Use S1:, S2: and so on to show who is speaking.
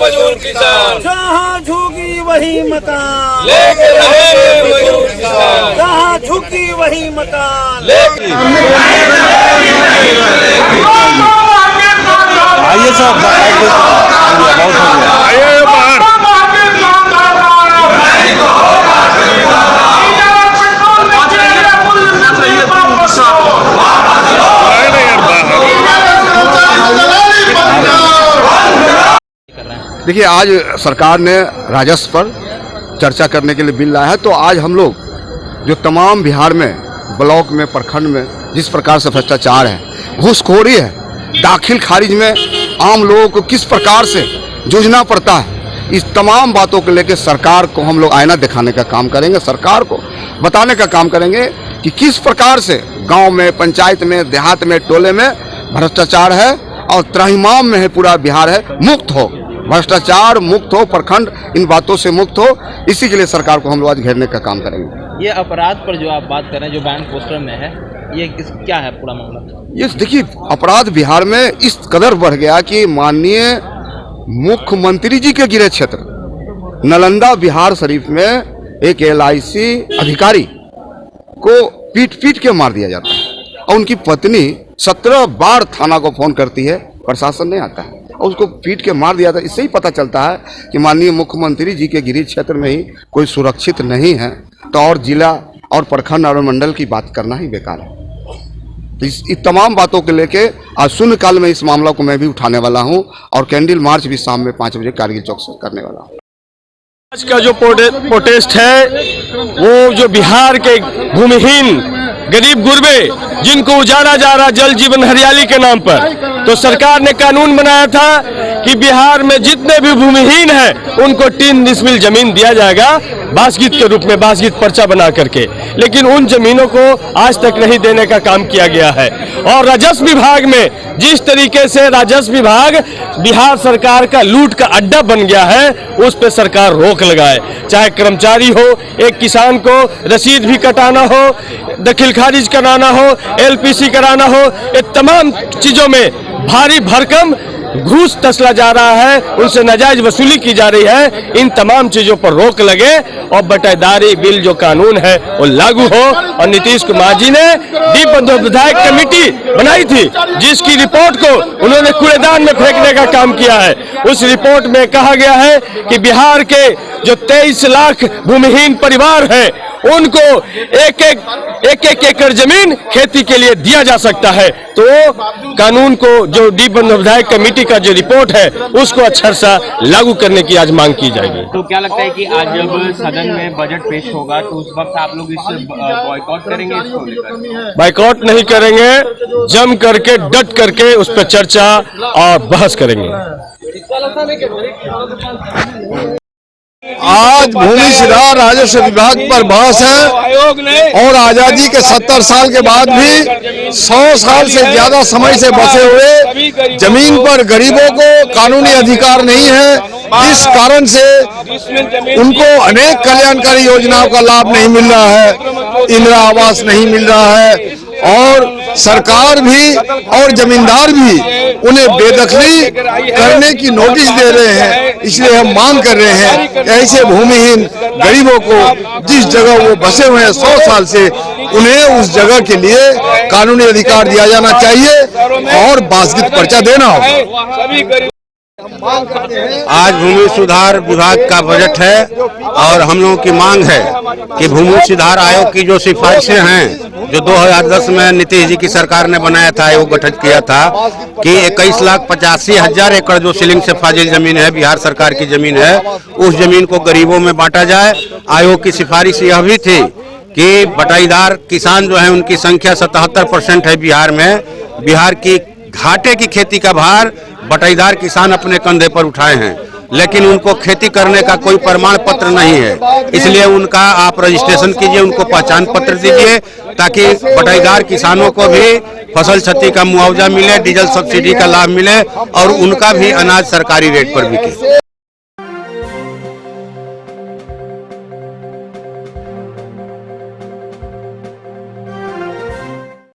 S1: मजदूर किसान,
S2: जहाँ झुकी वही मकान,
S1: लेके रहे मजदूर किसान,
S2: जहाँ झुकी वही मकान।
S3: आइए साहब, आइए बाहर।
S4: देखिए, आज सरकार ने राजस्व पर चर्चा करने के लिए बिल लाया है, तो आज हम लोग जो तमाम बिहार में ब्लॉक में प्रखंड में जिस प्रकार से भ्रष्टाचार है, घूसखोरी है, दाखिल खारिज में आम लोगों को किस प्रकार से जूझना पड़ता है, इस तमाम बातों को लेकर सरकार को हम लोग आईना दिखाने का काम करेंगे। सरकार को बताने का काम करेंगे कि किस प्रकार से गांव में, पंचायत में, देहात में, टोले में भ्रष्टाचार है और त्राहिमाम में है पूरा बिहार है, मुक्त हो, भ्रष्टाचार मुक्त हो, प्रखंड इन बातों से मुक्त हो। इसी के लिए सरकार को हम लोग आज घेरने का काम करेंगे।
S5: ये अपराध पर जो आप बात कर रहे हैं, जो बैन पोस्टर में है, ये क्या है पूरा मामला?
S4: ये देखिए, अपराध बिहार में इस कदर बढ़ गया कि माननीय मुख्यमंत्री जी के गृह क्षेत्र नालंदा बिहार शरीफ में एक LIC अधिकारी को पीट के मार दिया जाता है और उनकी पत्नी 17 बार थाना को फोन करती है, प्रशासन नहीं आता है और उसको पीट के मार दिया था। इससे ही पता चलता है कि माननीय मुख्यमंत्री जी के गृह क्षेत्र में ही कोई सुरक्षित नहीं है, तो और जिला और प्रखंड और मंडल की बात करना ही बेकार है। इस तमाम बातों को लेके आज शून्यकाल में इस मामला को मैं भी उठाने वाला हूं और कैंडल मार्च भी शाम में 5 बजे कारगिल चौक से करने वाला हूं।
S3: आज का जो प्रोटेस्ट है, वो जो बिहार के भूमिहीन गरीब गुरबे जिनको उजाड़ा जा रहा जल जीवन हरियाली के नाम पर, तो सरकार ने कानून बनाया था कि बिहार में जितने भी भूमिहीन हैं उनको 3 डिसमिल जमीन दिया जाएगा बासगीत के रूप में, बासगीत पर्चा बना करके, लेकिन उन जमीनों को आज तक नहीं देने का काम किया गया है। और राजस्व विभाग में जिस तरीके से राजस्व विभाग बिहार सरकार का लूट का अड्डा बन गया है, उस पर सरकार रोक लगाए। चाहे कर्मचारी हो, एक किसान को रसीद भी कटाना हो, दाखिल खारिज कराना हो, LPC कराना हो, ये तमाम चीजों में भारी भरकम घूस तसला जा रहा है, उनसे नाजायज वसूली की जा रही है। इन तमाम चीजों पर रोक लगे और बटाईदारी बिल जो कानून है वो लागू हो। और नीतीश कुमार जी ने दीप बंदोबस्तायक कमेटी बनाई थी, जिसकी रिपोर्ट को उन्होंने कूड़ेदान में फेंकने का काम किया है। उस रिपोर्ट में कहा गया है कि बिहार के जो 23 लाख भूमिहीन परिवार हैं, उनको एक एकड़ जमीन खेती के लिए दिया जा सकता है। तो कानून को, जो दीप बंदोबस्तायक कमेटी का जो रिपोर्ट है, उसको अच्छा सा लागू करने की आज मांग की जाएगी।
S5: तो क्या लगता है कि आज जब सदन में बजट पेश होगा तो उस वक्त आप लोग इस बॉयकॉट करेंगे? इसको लेकर
S3: बॉयकॉट नहीं करेंगे, जम करके डट करके उस पर चर्चा और बहस करेंगे।
S6: आज भूमि सुधार राजस्व विभाग पर बहस है और आजादी के 70 साल के बाद भी 100 साल से ज्यादा समय से बसे हुए जमीन पर गरीबों को कानूनी अधिकार नहीं है, जिस कारण से उनको अनेक कल्याणकारी योजनाओं का लाभ नहीं मिल रहा है, इंदिरा आवास नहीं मिल रहा है और सरकार भी और जमींदार भी उन्हें बेदखली करने की नोटिस दे रहे हैं। इसलिए हम मांग कर रहे हैं कि ऐसे भूमिहीन गरीबों को जिस जगह वो बसे हुए हैं 100 साल से, उन्हें उस जगह के लिए कानूनी अधिकार दिया जाना चाहिए और बासगीत पर्चा देना होगा।
S7: आज भूमि सुधार विभाग का बजट है और हम लोगों की मांग है कि भूमि सुधार आयोग की जो सिफारिशें हैं, जो 2010 में नीतीश जी की सरकार ने बनाया था, आयोग गठित किया था कि 21,85,000 एकड़ जो सीलिंग से फाजिल जमीन है, बिहार सरकार की जमीन है, उस जमीन को गरीबों में बांटा जाए। आयोग की सिफारिश यह भी थी कि बटाईदार किसान जो है उनकी संख्या 77% है बिहार में। बिहार की घाटे की खेती का भार बटाईदार किसान अपने कंधे पर उठाए हैं, लेकिन उनको खेती करने का कोई प्रमाण पत्र नहीं है। इसलिए उनका आप रजिस्ट्रेशन कीजिए, उनको पहचान पत्र दीजिए, ताकि बटाईदार किसानों को भी फसल क्षति का मुआवजा मिले, डीजल सब्सिडी का लाभ मिले और उनका भी अनाज सरकारी रेट पर बिके।